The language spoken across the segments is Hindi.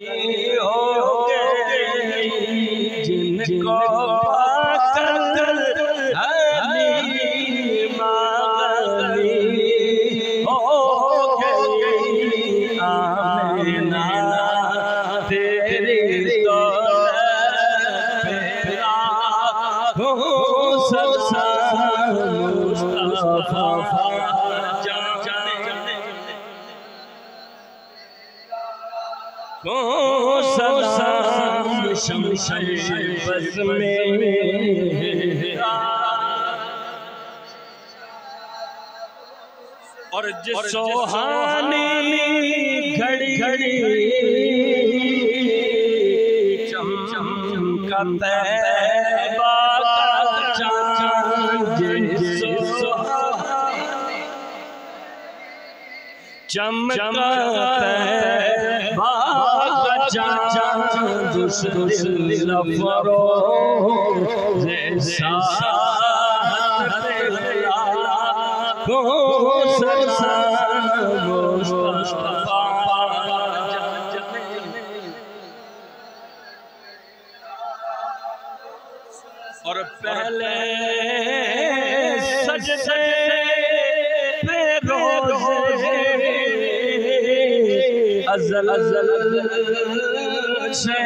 हो गई जिनको पाकर हलीमा गनी हो गई आमिना तेरी बस में और जिस सुहानी घड़ी घड़ी चमकता तैबा का चाँद चमकता तैबा का चाँद उस दिल फरोज़ और पहले सजदे पे रोज़े अज़ल से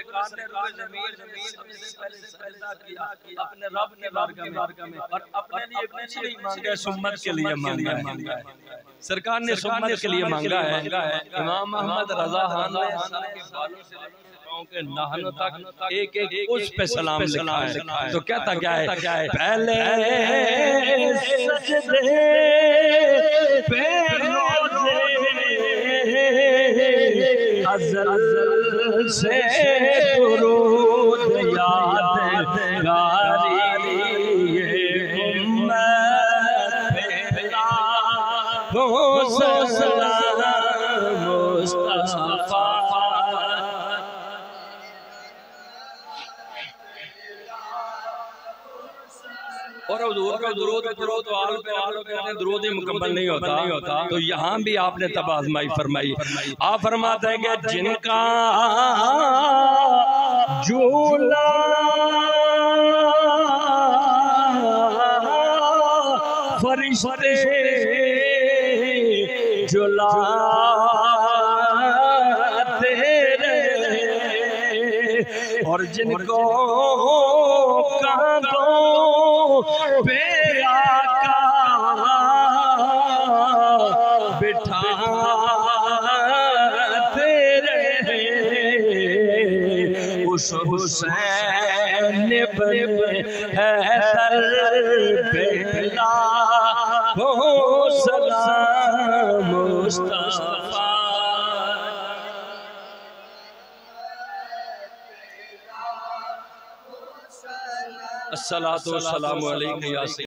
सरकार ने ज़मीर सबसे पहले सजदा किया अपने रब के बारगाह में और अपने लिए कुछ नहीं मांगा, सुन्नत के लिए मांगा है। सरकार ने सुन्नत के लिए मांगा है। इमाम अहमद रज़ा खान ने बालों से पाँव के नाखूनों तक एक एक उस पे सलाम लिखा है। तो कहता क्या है? पहले सजदे पे रोज़े अज़ल से दुरूद यादगारी उम्मत पे सलाम मुस्तफा और दुरूद आल पे दुरूद ही मुकम्मल नहीं होता। तो यहाँ भी आपने तब आज़माई फरमाई। आप फरमाते हैं कि जिनका झूला फरिश्ते झुलाते रहे और जिनको पे आका बिठाते रहे उस हुसैन हैदर पे लाखों सलाम मुस्तफा। अस्सलातु वस्सलामु अलैका या